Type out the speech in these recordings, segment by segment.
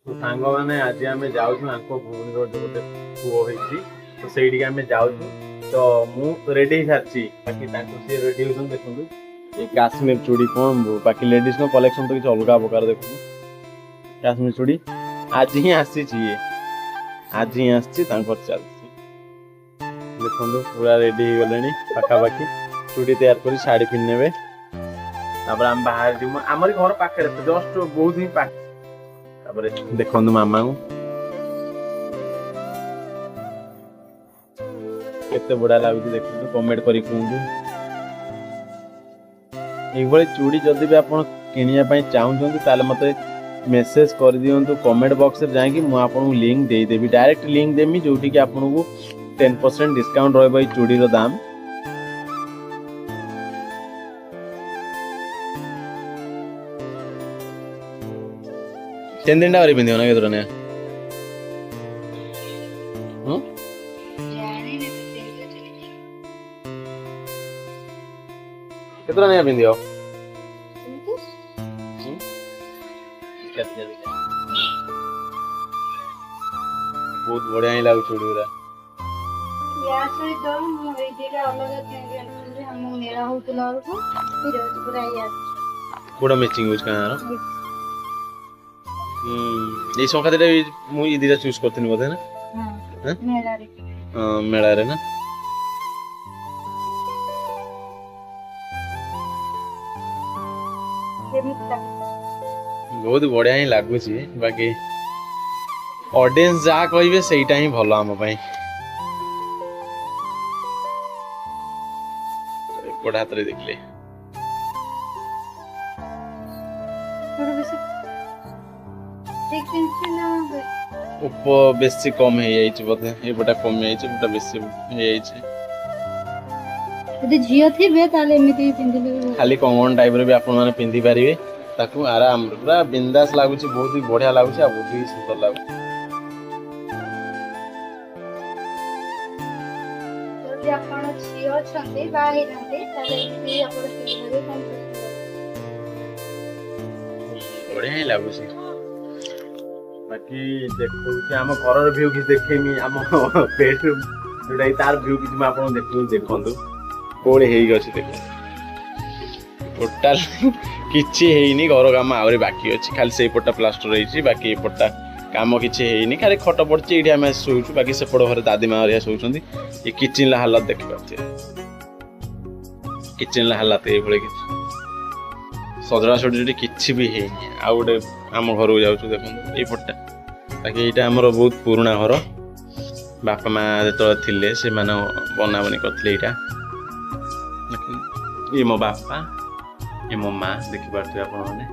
तो सांग मैंने आज आम जाऊँ भूमि गोटे पुओ होती तो सही आम जाऊँ तो मु रेडी हो सारी बाकी सी रेडी होती देखो ये काश्मीर चूड़ी कौन बाकी लेडीज को कलेक्शन तो किसी अलग प्रकार देखो काश्मीर चूड़ी आज ही आसी ये आज ही आसी चलती देखो पूरा रेडी हो गले पाखापाखि चूड़ी तैयार कर शाढ़ी पिंधे तापर आम बाहर जीव आमरी घर पाखे जस्ट बहुत ही पाखे देखो मामा को केते बड़ा लगुच देखो कमेंट करी कहूँ ये चूड़ी जदि भी आप किनिया चाहूँ ताले मत मेसेज कर दिंतु कमेंट बॉक्स में जाकि मुझे लिंक देदेवी डायरेक्ट लिंक देमी जोटी कि आपको 10% डिस्काउंट रही चूड़ीर दाम तीन दिन टावर पिंधि ना केतरा ने केतरा ने पिंधि बहुत बढ़िया ही लागू चूड़ी गुरा या सहित मु ए जेटा अलग थे हम मेरा होतला को फिर पूरा या पूरा मैचिंग यूज करना ये संख्या देटा मु ई दिटा चूज करथिन बोधे ना हां मेला रे मेला रे ना बहुत बढ़िया ही लागू छी बाकी ऑडियंस जा कहिबे सेटा ही भलो हम पई बड़ा हाथ रे देखले उप बेसी कम है जाइछ बोधे ए बटा कम जाइछ बटा बेसी है जाइछ यदि झियो थिबे ताले एमिति पिंदिले खाली कंगन टाइप रे भी आपन माने पिंदी पारिबे ताकू आराम पूरा बिंदास लागुची बहुत ही बढ़िया लागुची आ बहुत ही सुंदर लागु यदि आपण झियो छथि बाहे रहते ताले एमिति आपण पिंदिले कम बढ़िया ही लागुची बाकी देखो कि हम घर व्यू कि देखेमी हम बेडरूम जोटा तार व्यू कि मैं आपन देखु देखंतु कोळे हेई गछि देखो टोटल किछि हेइनी घर काम आउरी बाकी अछि खाली सेई पट्टा प्लास्टर रहिछि बाकी ए पट्टा काम किछि हेइनी खाली खट पड़छि एठी हम सोउछु बाकी से पड़ घर दादी मां हरिया सोउछंदी ये किचन ला हालत देखि पाछे किचन ला हालत ए भले कि सजड़ा सजड़ी किछि भी हेइनी आ गोटे आम घर जाउछु देखो ए पट्टा बाकी एटा हमर बहुत पुराना घर बापा मां तो थिले से माने बना बनी करथिले एटा ये मो बापा ये मो माँ देखि पार्थे आपण माने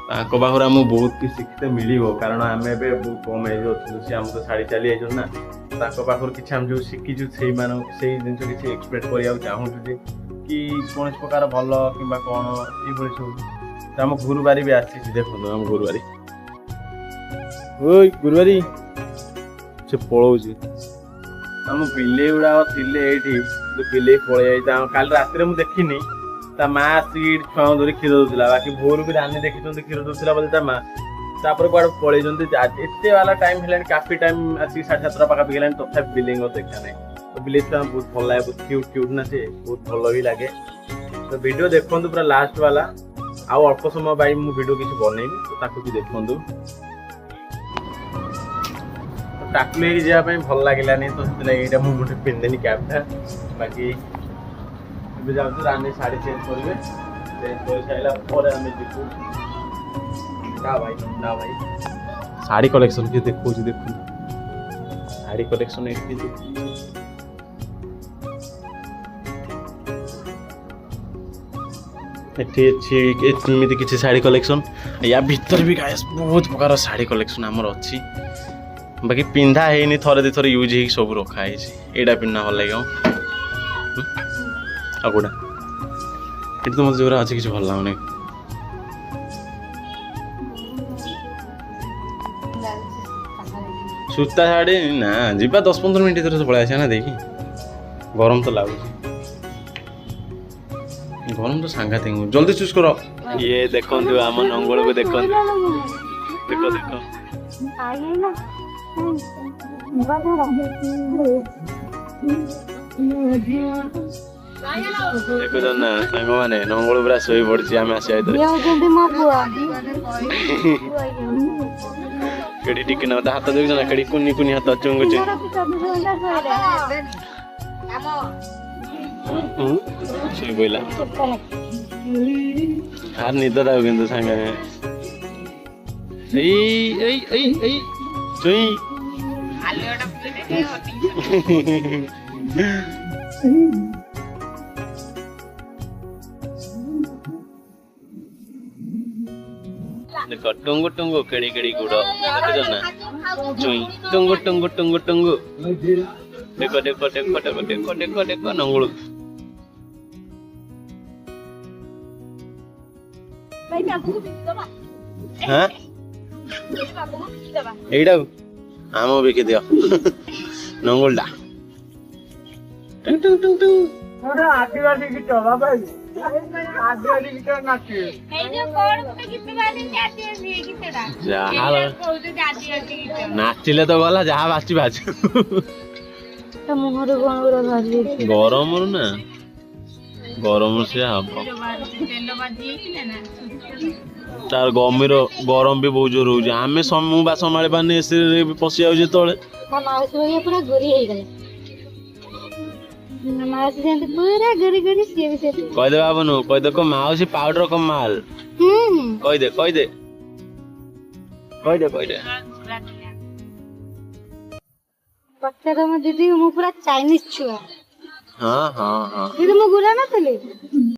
ताको बाहुरा मु बहुत कि शिखते मिलिबो कारण आमे बे बहुत कम एज अछि से हम तो साड़ी चली आइजो ना ताको बाहुर किछ हम जो शिखि जो सेही मानो सेही जिंस किछ एक्सपेक्ट करिया चाहू जे कि कोन प्रकार भलो किबा कोन ई बळे सब हम गुरुवारी भी आछि देखो हम गुरुवारी ओय गुरुवारी से पळौ जे हम बिले गुड़ा थिले एठी बिले पळे जाई काल रात रे मु देखिनी ता मां सीड छौ धरि खीर दोला बाकी भोर भी रानी देखिछन खीर दोला बोले ता मां तापर कोड पळे जंती एते वाला टाइम हेलन काफी टाइम आसी 7:30 पाका बिगलन तथा बिलिंग देखा नै तो बिले तो बहुत भल लागे बहुत क्यूट क्यूट ना से बहुत भल भी लागे तो वीडियो देखंतु पूरा लास्ट वाला आ अल्प समय बाई मु वीडियो किछ बनेइनी तो ताको भी देखंतु टाकले जा भल लगे तो से मुझे पिंधेनी कैपटा बाकी जाऊँ रानी शाड़ी चेंज करेंगे चेंज कर सारा भाई शाड़ी कलेक्शन के देखो देखो शाड़ी कलेक्शन एमती किसी शाड़ी कलेक्शन या भीतर भी गाइस बहुत प्रकार शाड़ी कलेक्शन आमर अच्छी बाकी पिंधा है थरे दी थरे यूज हो सब रखा है एटा पिंधा भल लगे आगुड़ा ये तो मत जो अच्छे किसी भल लगुनि सूता शाड़ी ना जीवा 10-15 मिनट थोड़े पड़ा आसा ना देखी गरम तो लगुच गरम तो सांघातिक जल्दी चूज करो ये देखो आम नंगल को देखो देखो देखो आगे ना देखो ना सांग मैंने नंगल पूरा शोई पड़ी आम आसिया कड़ी टिके ना हाथ देख ना कड़ी कुनी कुनी हाथ चुंगुचे शोई पड़ा আর নিতে দাও কিন্তু সাঙ্গে এই চুই देखो टुंगु टुंगु केड़ी केड़ी गुड़ो देखो ना चुई टुंगु टुंगु टुंगु टुंगु देखो देखो देखो देखो देखो देखो देखो नंगुलु हाँ এইটা আমও বিকে দিও নঙ্গলটা টুং টুং টুং টুং ওটা আদিবাসী গীত বাবা আদিবাসী গীত নাচে এই যে কোন কোন গীত গালি যাচ্ছে এই গীতটা যাহা কইতে আদিবাসী গীত নাচিলে তো গলা যাহা বাঁচি বাজু তো মুহরে কোন করে ভাজি গরম না গরম সে হব তেল বাজিয়ে কিনা না তার গরম भी बहुत जोर होउजे हमें समूह बा संभाळे पाने एसी रे पसी आउ जे तळे माउस भैया पूरा गोरी हो गए माउस जेंत पूरा गोरी गोरी से कह दे बाबू कह दे को माउसी पाउडर को माल कह दे कह दे कह दे कह दे पक्का तो मैं दीदी मु पूरा चाइनीज छुआ हां हां हां दीदी मु गुरा ना तले